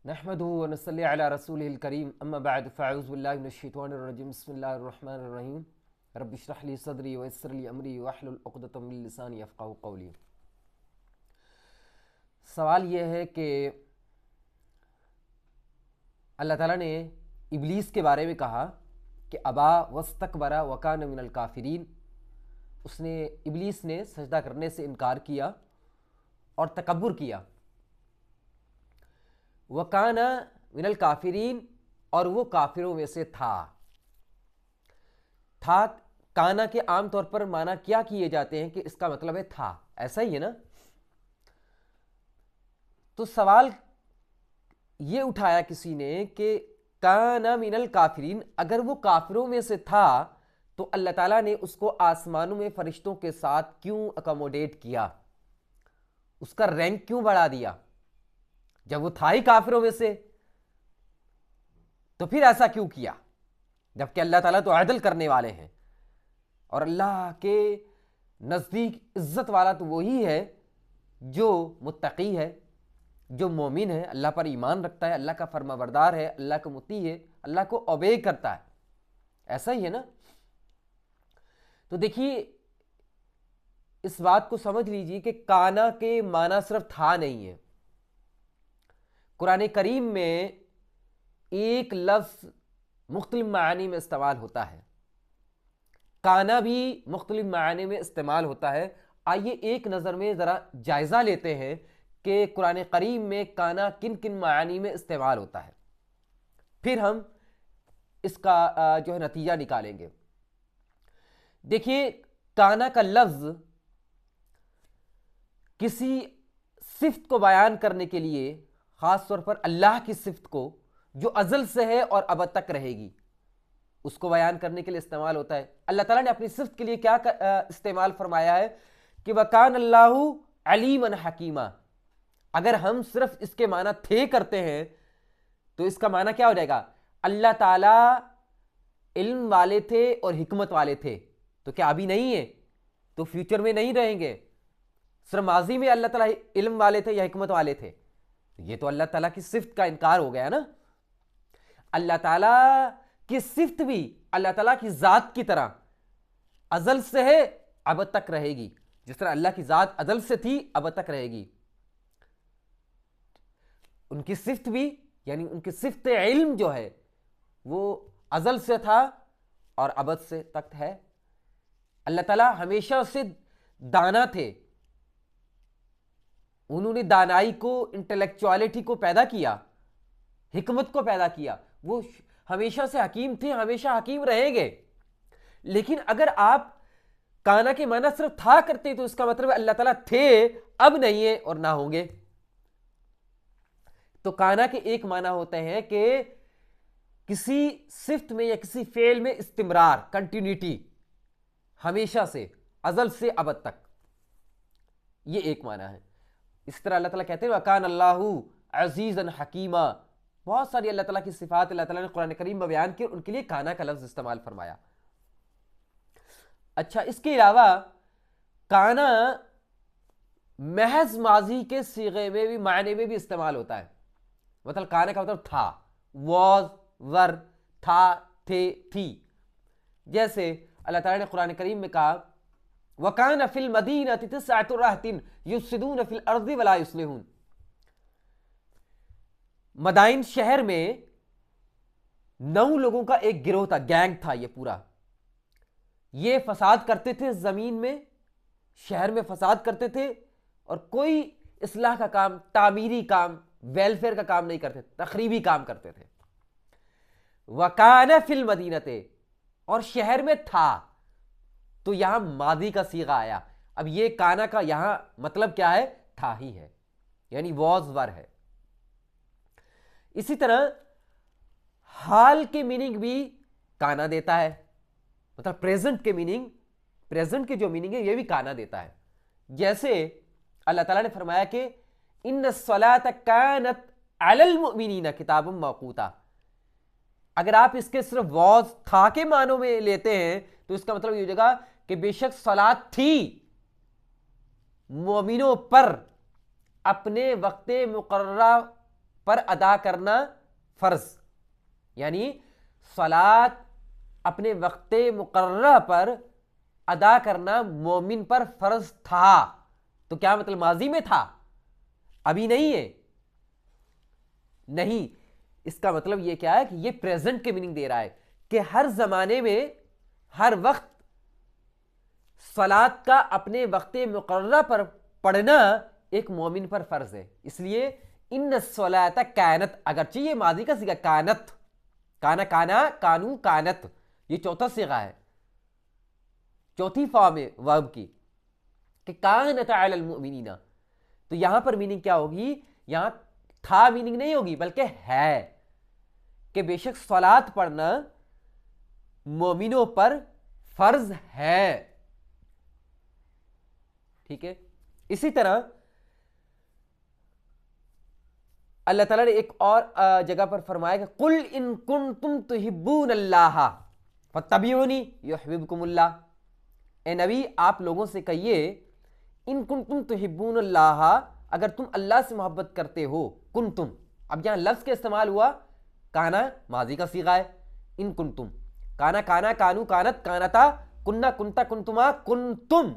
नहमदुहु व नसल्ली अला रसूलिहिल करीम अम्मा बअद फ़अऊज़ु बिल्लाहि मिनश शैतानिर रजीम बिस्मिल्लाहिर रहमानिर रहीम रब्बि इश्रह ली सदरी व यस्सिर ली अमरी वहलुल उक़दतम मिन लिसानी यफ़क़हू क़ौली। सवाल यह है कि अल्लाह ताला ने इब्लीस के बारे में कहा कि अबा वस्तकबरा व कान मिनल काफ़िरीन। उसने इब्लीस ने सजदा करने से इनकार किया और तकब्बुर किया। वकाना मिनल काफिरीन, और वो काफिरों में से था। काना के आम तौर पर माना क्या किए जाते हैं कि इसका मतलब है था, ऐसा ही है ना। तो सवाल ये उठाया किसी ने कि काना मिनल काफिरीन, अगर वो काफिरों में से था तो अल्लाह ताला ने उसको आसमानों में फरिश्तों के साथ क्यों अकोमोडेट किया, उसका रैंक क्यों बढ़ा दिया जब वो था ही काफिरों में से। तो फिर ऐसा क्यों किया जबकि अल्लाह ताला तो अदल करने वाले हैं, और अल्लाह के नज़दीक इज्जत वाला तो वही है जो मुत्तकी है, जो मोमिन है, अल्लाह पर ईमान रखता है, अल्लाह का फर्माबरदार है, अल्लाह को मुती है, अल्लाह को ओबे करता है। ऐसा ही है ना। तो देखिए, इस बात को समझ लीजिए कि काना के माना सिर्फ था नहीं है। कुरान करीम में एक लफ्ज़ मुख्तलिफ मानी में इस्तेमाल होता है, काना भी मुख्तलिफ मानी में इस्तेमाल होता है। आइए एक नज़र में ज़रा जायज़ा लेते हैं कि कुरान करीम में काना किन किन मानी में इस्तेमाल होता है, फिर हम इसका जो है नतीजा निकालेंगे। देखिए, काना का लफ्ज़ किसी सिफ्त को बयान करने के लिए, ख़ास तौर पर अल्लाह की सिफ्त को जो अज़ल से है और अब तक रहेगी, उसको बयान करने के लिए इस्तेमाल होता है। अल्लाह ताला ने अपनी सिफ्त के लिए क्या इस्तेमाल फरमाया है कि वकान अल्लाहु अलीमन हकीमा। अगर हम सिर्फ इसके माना थे करते हैं तो इसका माना क्या हो जाएगा, अल्लाह ताला इल्म वाले थे और हिकमत वाले थे। तो क्या अभी नहीं है तो फ्यूचर में नहीं रहेंगे। सिर्फ माजी में अल्लाह ताला इल्म वाले थे या हिकमत वाले थे, ये तो अल्लाह ताला की सिफ्त का इनकार हो गया ना। अल्लाह ताला की सिफ्त भी अल्लाह ताला की जात की तरह अजल से है, अब तक रहेगी। जिस तरह अल्लाह की जात अजल से थी, अब तक रहेगी, उनकी सिफ्त भी, यानी उनकी सिफ्त इल्म जो है वो अजल से था और अबद से तक है। अल्लाह ताला हमेशा से दाना थे, उन्होंने दानाई को, इंटेलेक्चुअलिटी को पैदा किया, हिकमत को पैदा किया। वो हमेशा से हकीम थे, हमेशा हकीम रहेंगे। लेकिन अगर आप काना के माना सिर्फ था करते तो इसका मतलब अल्लाह ताला थे, अब नहीं है और ना होंगे। तो काना के एक माना होते हैं कि किसी सिफ्त में या किसी फेल में इस्तिमरार, कंटिन्यूटी, हमेशा से, अजल से अबद तक, ये एक माना है। इस तरह अल्लाह ताला कहते हैं वकान अल्लाहु अजीज़न हकीमा। बहुत सारी अल्लाह ताला की सिफात अल्लाह ताला ने कुरान करीम में बयान की, उनके लिए काना का लफ्ज़ इस्तेमाल फरमाया। अच्छा, इसके अलावा काना महज माजी के सीगे में भी, मायने में भी इस्तेमाल होता है। मतलब काना का मतलब था, वॉज, वर, था, थे, थी। जैसे अल्लाह ताला ने कुरान करीम में कहा वकान फिल मदीनति तिस्अतु रहतिन युफ्सिदून फिल अर्दि वला युस्लिहून। मदाइन शहर में 9 लोगों का एक गिरोह था, गैंग था ये पूरा। ये फसाद करते थे जमीन में, शहर में फसाद करते थे, और कोई इस्लाह का काम, तामीरी काम, वेलफेयर का काम नहीं करते, तखरीबी काम करते थे। वकान फिल मदीनते, और शहर में था, तो यहां मादी का सीगा आया। अब ये काना का यहां मतलब क्या है, था ही है, यानी वॉज वर है। इसी तरह हाल के मीनिंग भी काना देता है, मतलब प्रेजेंट के मीनिंग, प्रेजेंट के जो मीनिंग है ये भी काना देता है। जैसे अल्लाह ताला ने फरमाया कि इन्न सलात कानत अलल मुमिनीना किताबुम मौकूता। अगर आप इसके सिर्फ वॉज, था के मानों में लेते हैं तो इसका मतलब ये हो जाएगा कि बेशक सलात थी मोमिनों पर अपने वक्त मुकर्ररा पर अदा करना फर्ज, यानी सलात अपने वक्त मुकर्रर पर अदा करना मोमिन पर फर्ज था। तो क्या मतलब माजी में था, अभी नहीं है? नहीं, इसका मतलब ये क्या है कि ये प्रेजेंट के मीनिंग दे रहा है कि हर जमाने में हर वक्त सलात का अपने वक्त मुकर्रर पर पढ़ना एक मोमिन पर फर्ज है। इसलिए इन सलात कानत, अगरचे ये माजी का सीगा कानत, काना काना कानू कानत, ये चौथा सीगा है, चौथी फॉर्म है वर्ब की कि कानत अलल मुमिनीना। तो यहां पर मीनिंग क्या होगी, यहां था मीनिंग नहीं होगी बल्कि है कि बेशक सलात पढ़ना मोमिनों पर फर्ज है। ठीक है, इसी तरह अल्लाह ताला ने एक और जगह पर फरमाया कि कुल इन कुंतुम तुहिब्बूनल्लाह फत्तबिऊनी युहिब्बुकुमुल्लाह। ए नबी, आप लोगों से कहिए इन कुंतुम तुहिब्बूनल्लाह, अगर तुम अल्लाह से मोहब्बत करते हो, कुंतुम, अब यहां लफ्ज का इस्तेमाल हुआ, काना माजी का सीगा है, इन कुंतुम, काना काना कानू कानत कानता कुन्ना कुंता कुंतुमा कुंतुम।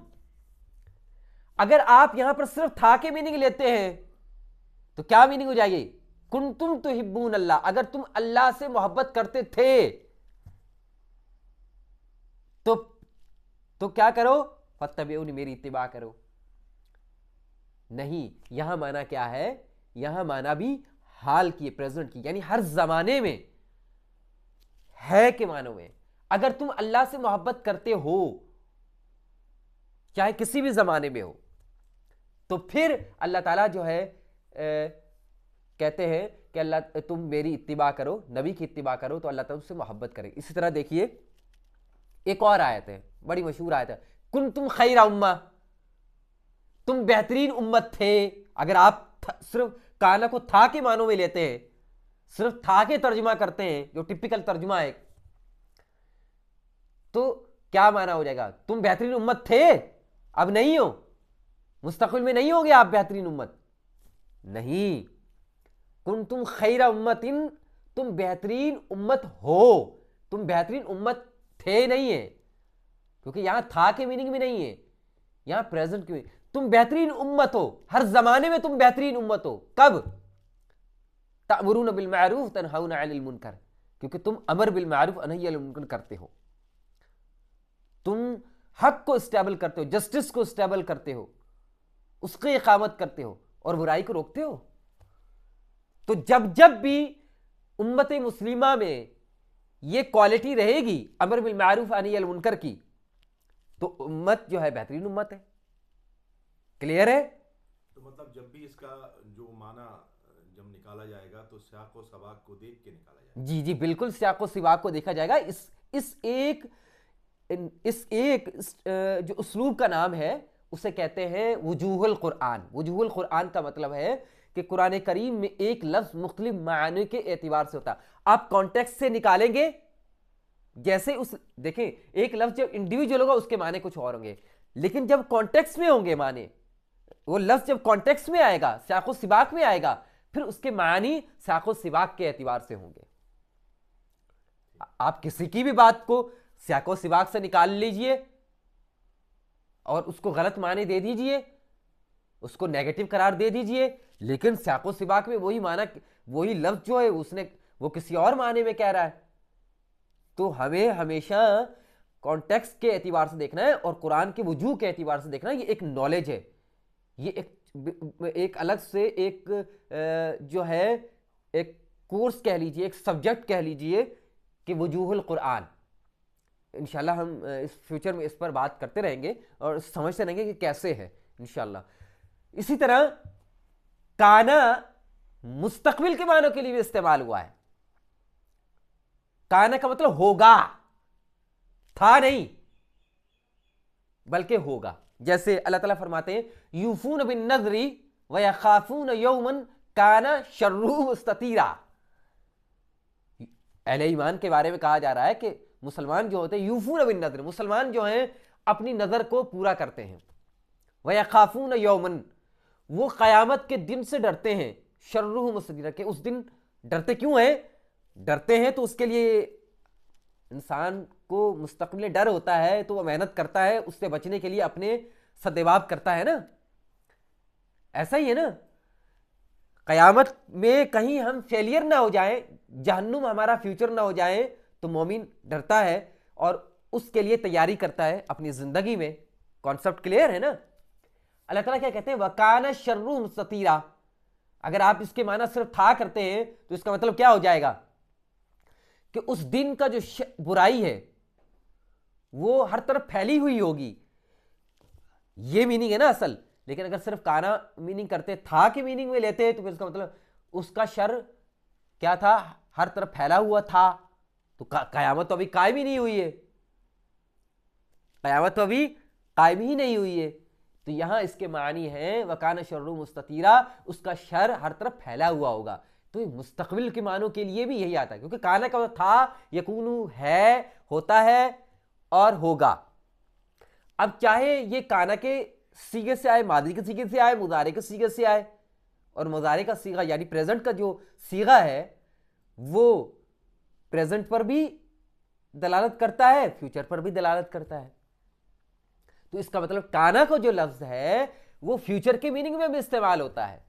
अगर आप यहां पर सिर्फ था के मीनिंग लेते हैं तो क्या मीनिंग हो जाएगी, कुंतुम तुहिब्बून अल्लाह, अगर तुम अल्लाह से मोहब्बत करते थे तो क्या करो, फत्तबिऊनी, मेरी इत्तिबा करो। नहीं, यहां माना क्या है, यहां माना भी हाल की, प्रेजेंट की, यानी हर जमाने में है के मानो में। अगर तुम अल्लाह से मोहब्बत करते हो चाहे किसी भी जमाने में हो, तो फिर अल्लाह ताला जो है कहते हैं कि अल्लाह तुम मेरी इत्तिबा करो, नबी की इत्तिबा करो, तो अल्लाह ताला उससे मोहब्बत करे। इसी तरह देखिए एक और आयत है, बड़ी मशहूर आयत है, कुन तुम खैरा उम्मा, तुम बेहतरीन उम्मत थे। अगर आप सिर्फ काना को था के मानों में लेते हैं, सिर्फ था के तर्जुमा करते हैं जो टिपिकल तर्जुमा है, तो क्या माना हो जाएगा, तुम बेहतरीन उम्मत थे, अब नहीं हो, मुस्तकबिल में नहीं होगे आप बेहतरीन उम्मत, नहीं। कुन तुम खैरा उम्मतिन, तुम बेहतरीन उम्मत हो, तुम बेहतरीन उम्मत थे नहीं है, क्योंकि यहां था के मीनिंग में नहीं है, यहां प्रेजेंट की, तुम बेहतरीन उम्मत हो, हर जमाने में तुम बेहतरीन उम्मत हो। कब, तअमुरून बिल मारूफ तनहाउना अनिल मुनकर, क्योंकि तुम अमर बिल मारूफ और नही अनिल मुनकर करते हो, तुम हक को स्टेबल करते हो, जस्टिस को स्टेबल करते हो, उसकी इकामत करते हो और बुराई को रोकते हो। तो जब जब भी उम्मत मुस्लिमा में ये क्वालिटी रहेगी अमर बिल मारूफ नही अनिल मुनकर की, तो उम्मत जो है बेहतरीन उम्मत है। क्लियर है? तो मतलब जब भी इसका जो माना जब निकाला जाएगा तो सियाक व सबाक को देख के निकाला जाएगा। जी जी बिल्कुल, सियाक व सिबाक को देखा जाएगा। इस एक जो उसलूब का नाम है उसे कहते हैं वजूहुल कुरान। वजूहुल कुरान का मतलब है कि कुरान करीम में एक लफ्ज मुख्तलिफ मायने के एतबार से होता है। आप कॉन्टेक्स्ट से निकालेंगे, जैसे उस देखें एक लफ्ज जब इंडिविजुअल होगा उसके माने कुछ और होंगे, लेकिन जब कॉन्टेक्स्ट में होंगे माने, वो लफ्ज जब कॉन्टेक्स्ट में आएगा, सियाको सिबाक में आएगा, फिर उसके मानी सियाको सिबाक के एतबार से होंगे। आप किसी की भी बात को सियाको सिबाक से निकाल लीजिए और उसको गलत माने दे दीजिए, उसको नेगेटिव करार दे दीजिए, लेकिन सियाको सिबाक में वही माना, वही लफ्ज जो है उसने वो किसी और माने में कह रहा है। तो हमें हमेशा कॉन्टेक्स्ट के एतबार से देखना है और कुरान के वजूह के एतबार से देखना है। ये एक नॉलेज है, ये एक अलग से एक जो है एक कोर्स कह लीजिए, एक सब्जेक्ट कह लीजिए कि वजूहुल कुरान। इंशाल्लाह हम इस फ्यूचर में इस पर बात करते रहेंगे और समझते रहेंगे कि कैसे है इंशाल्लाह। इसी तरह काना मुस्तकबिल के मानों के लिए भी इस्तेमाल हुआ है। काना का मतलब होगा, था नहीं बल्कि होगा। जैसे अल्लाह ताला फरमाते हैं यूफून बिन नज़री व यखाफून यौमन काना शर्रुहु मुस्ततीरा। अहले ईमान के बारे में कहा जा रहा है कि मुसलमान जो होते हैं यूफून बिन नज़र, मुसलमान जो हैं अपनी नज़र को पूरा करते हैं। व यखाफून यौमन, वो क़यामत के दिन से डरते हैं। शर्रुहु मुस्ततीरा, के उस दिन डरते क्यों हैं? डरते हैं तो उसके लिए इंसान को मुस्तकबिल डर होता है, तो वह मेहनत करता है, उससे बचने के लिए अपने सद्देवाब करता है ना। ऐसा ही है ना, कयामत में कहीं हम फेलियर ना हो जाए, जहन्नुम हमारा फ्यूचर ना हो जाए, तो मोमिन डरता है और उसके लिए तैयारी करता है अपनी जिंदगी में। कॉन्सेप्ट क्लियर है ना। अल्लाह ताला क्या कहते हैं? वकाना शर्रु मुस्ततीरा। अगर आप इसके माना सिर्फ था करते हैं तो इसका मतलब क्या हो जाएगा कि उस दिन का जो बुराई है वो हर तरफ फैली हुई होगी, ये मीनिंग है ना असल। लेकिन अगर सिर्फ काना मीनिंग करते, था की मीनिंग में लेते हैं, तो फिर इसका मतलब उसका शर क्या था? हर तरफ फैला हुआ था। तो कयामत तो अभी कायम ही नहीं हुई है, कयामत तो अभी कायम ही नहीं हुई है। तो यहां इसके मानी है वकाना शर्रु मुस्ततीरा, उसका शर हर तरफ फैला हुआ होगा। तो मुस्तकबिल के मानों के लिए भी यही आता है, क्योंकि काना का था, यकूनु है, होता है और होगा। अब चाहे ये काना के सीगे से आए, मादी के सीगे से आए, मुजारे के सीगे से आए, और मुजारे का सीगा यानी प्रेजेंट का जो सीगा है वो प्रेजेंट पर भी दलालत करता है, फ्यूचर पर भी दलालत करता है। तो इसका मतलब काना को जो लफ्ज है वो फ्यूचर के मीनिंग में भी इस्तेमाल होता है,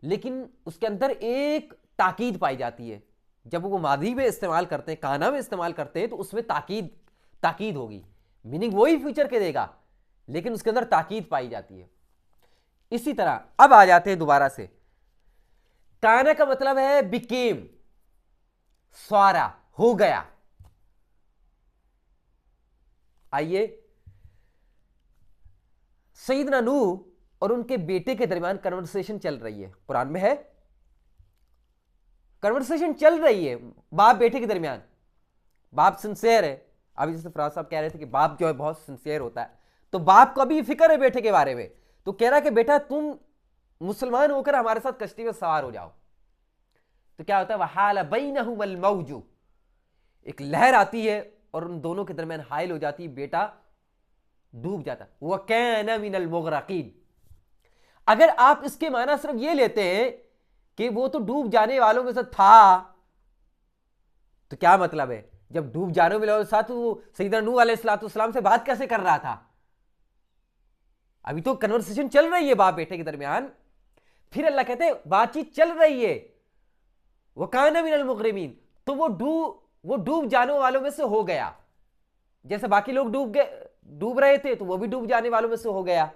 लेकिन उसके अंदर एक ताकीद पाई जाती है। जब वो मादी में इस्तेमाल करते हैं, काना में इस्तेमाल करते हैं, तो उसमें ताकीद होगी, मीनिंग वही फ्यूचर के देगा, लेकिन उसके अंदर ताकीद पाई जाती है। इसी तरह अब आ जाते हैं दोबारा से, काना का मतलब है बिकेम, स्वारा, हो गया। आइए, सईदना नूह और उनके बेटे के दरमियान कन्वर्सेशन चल रही है, कुरान में है, कन्वर्सेशन चल रही है बाप बेटे के दरमियान। बाप सिंसियर है, अभी जैसे फराज साहब कह रहे थे कि बाप जो है बहुत सिंसियर होता है, तो बाप को अभी फिक्र है बेटे के बारे में, तो कह रहा है कि बेटा तुम मुसलमान होकर हमारे साथ कश्ती में सवार हो जाओ। तो क्या होता है? वहाल बैनहुमुल मौजू, एक लहर आती है और उन दोनों के दरमियान हाइल हो जाती है, बेटा डूब जाता। वह काना मिनल मुगरकीन। अगर आप इसके माना सिर्फ ये लेते हैं कि वो तो डूब जाने वालों में से था, तो क्या मतलब है? जब डूब जाने वालों के साथ वो सैयदना नूह अलैहिस्सलाम से बात कैसे कर रहा था? अभी तो कन्वर्सेशन चल रही है बाप बेटे के दरमियान। फिर अल्लाह कहते हैं बातचीत चल रही है, वह काना मिनल मुगरिमीन, तो वो डूब जाने वालों में से हो गया। जैसे बाकी लोग डूब रहे थे तो वो भी डूब जाने वालों में से हो गया,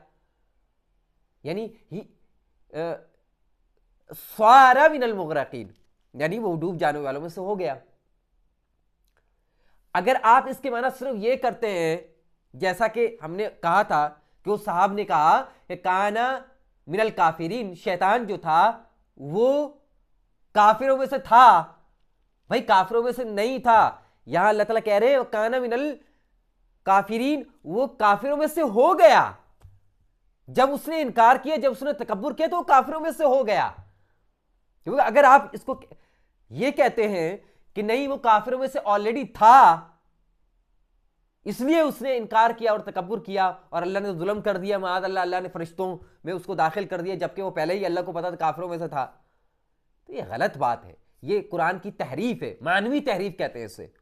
यानी स्वारा मिनल मुगरकीन, यानी वो डूब जाने वालों में से हो गया। अगर आप इसके माना सिर्फ ये करते हैं, जैसा कि हमने कहा था कि उस साहब ने कहा कि काना मिनल काफिरीन, शैतान जो था वो काफिरों में से था। भाई काफिरों में से नहीं था, यहां अल्लाह ताला कह रहे हैं काना मिनल काफिरीन, वो काफिरों में से हो गया। जब उसने इनकार किया, जब उसने तकब्बुर किया, तो वो काफिरों में से हो गया। क्योंकि अगर आप इसको ये कहते हैं कि नहीं वो काफिरों में से ऑलरेडी था, इसलिए उसने इनकार किया और तकब्बुर किया और अल्लाह ने जुल्म कर दिया, माद अल्लाह ने फरिश्तों में उसको दाखिल कर दिया, जबकि वो पहले ही अल्लाह को पता था काफिरों में से था, तो ये गलत बात है। ये कुरान की तहरीफ है, मानवी तहरीफ कहते हैं इसे।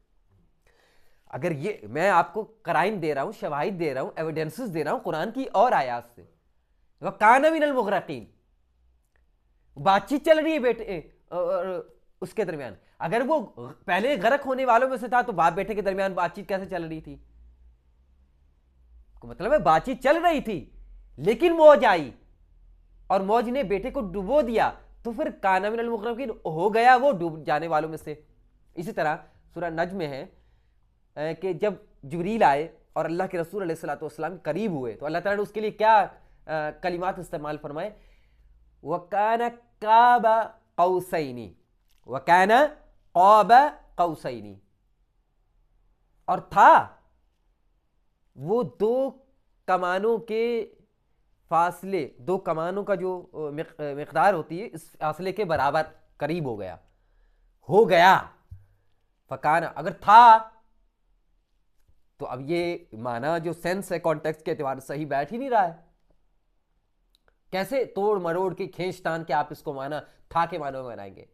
अगर ये मैं आपको कराइन दे रहा हूं, शवाहिद दे रहा हूं, एविडेंसेस दे रहा हूं कुरान की और आयात से, वह काना मिनल मुगरकीन, बातचीत चल रही है बेटे और उसके दरमियान। अगर वो पहले गरक होने वालों में से था तो बाप बेटे के दरमियान बातचीत कैसे चल रही थी? मतलब है बातचीत चल रही थी, लेकिन मौज आई और मौज ने बेटे को डुबो दिया, तो फिर काना मिनल मुगरकीन हो गया, वो डूब जाने वालों में से। इसी तरह सूरह नज्म में है कि जब जिब्रील आए और अल्लाह के रसूल अलैहिस्सलाम करीब हुए, तो अल्लाह ताला ने उसके लिए क्या कलिमात इस्तेमाल फरमाए? वकाना काबा कौसैनी, वकाना काबा कौसैनी, और था वो दो कमानों के फासले, दो कमानों का जो मिकदार होती है, इस फासले के बराबर करीब हो गया। फकाना अगर था तो अब ये माना जो सेंस है कॉन्टेक्स्ट के एतबार से सही बैठ ही नहीं रहा है। कैसे तोड़ मरोड़ के खींच तान के आप इसको माना था के मानो में बनाएंगे?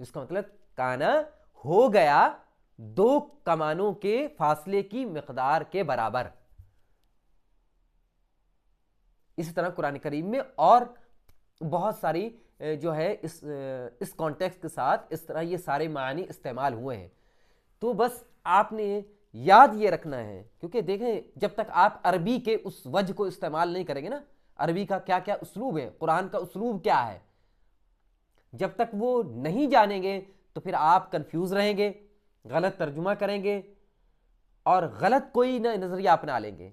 इसका मतलब काना हो गया 2 कमानों के फासले की मिकदार के बराबर। इसी तरह कुरान करीम में और बहुत सारी जो है इस कॉन्टेक्स्ट के साथ इस तरह ये सारे मानी इस्तेमाल हुए हैं। तो बस आपने याद ये रखना है, क्योंकि देखें जब तक आप अरबी के उस वजह को इस्तेमाल नहीं करेंगे ना, अरबी का क्या क्या उसलूब है, कुरान का उसलूब क्या है, जब तक वो नहीं जानेंगे तो फिर आप कंफ्यूज रहेंगे, गलत तर्जुमा करेंगे और गलत कोई ना नजरिया अपना लेंगे।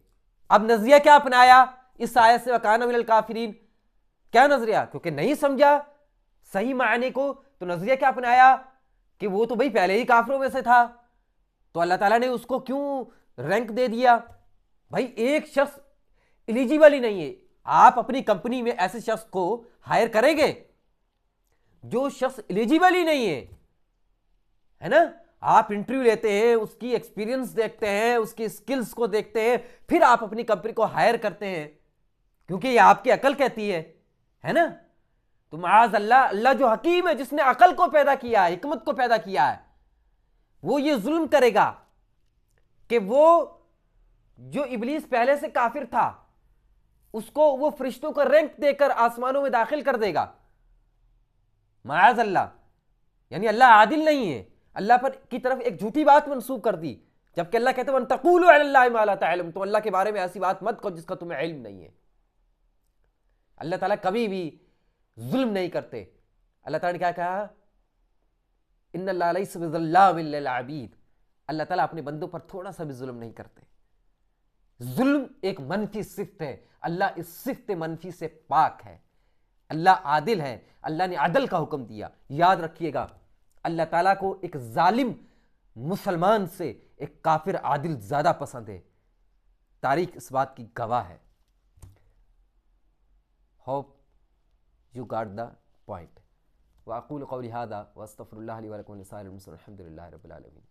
अब नजरिया क्या अपनाया इस आयत से, वकाना मिनल काफिरीन, क्या नजरिया? क्योंकि नहीं समझा सही मायने को तो नजरिया क्या अपनाया कि वो तो भाई पहले ही काफिरों में से था, तो अल्लाह ताला ने उसको क्यों रैंक दे दिया? भाई एक शख्स एलिजिबल ही नहीं है, आप अपनी कंपनी में ऐसे शख्स को हायर करेंगे जो शख्स एलिजिबल ही नहीं है ना? आप इंटरव्यू लेते हैं, उसकी एक्सपीरियंस देखते हैं, उसकी स्किल्स को देखते हैं, फिर आप अपनी कंपनी को हायर करते हैं, क्योंकि ये आपकी अकल कहती है ना? तो माज अल्लाह, अल्लाह जो हकीम है, जिसने अकल को पैदा किया है, हिकमत को पैदा किया है, वो ये जुल्म करेगा कि वो जो इब्लीस पहले से काफिर था उसको वो फरिश्तों को रैंक देकर आसमानों में दाखिल कर देगा? माज अल्लाह, यानी अल्लाह आदिल नहीं है, अल्लाह पर की तरफ एक झूठी बात मंसूब कर दी, जबकि अल्लाह कहते हैं तक़ूलू अलल्लाहि मा ला तअलम, तो अल्लाह के बारे में ऐसी बात मत कहो जिसका तुम्हें इल्म नहीं है। अल्लाह ताला कभी भी जुल्म नहीं करते। अल्लाह ताला ने क्या कहा? इन्नल्लाह लैसा बिज़ल्लामिन लिल अबीद, अल्लाह ताला अपने बंदों पर थोड़ा सा भी जुल्म नहीं करते। जुल्म एक मनफी सिफ्त है, अल्लाह इस सिफ्त मनफी से पाक है। अल्लाह आदिल है, अल्लाह ने अदल का हुक्म दिया। याद रखिएगा, अल्लाह ताला को एक जालिम मुसलमान से एक काफिर आदिल ज्यादा पसंद है। तारीख इस बात की गवाह है। Hope you got the point. वाक़ूलु क़ौली हाज़ा व अस्तग़फ़िरुल्लाह ली व लकुम व लिसाइरिल मुस्लिमीन। अल्हम्दुलिल्लाहि रब्बिल आलमीन।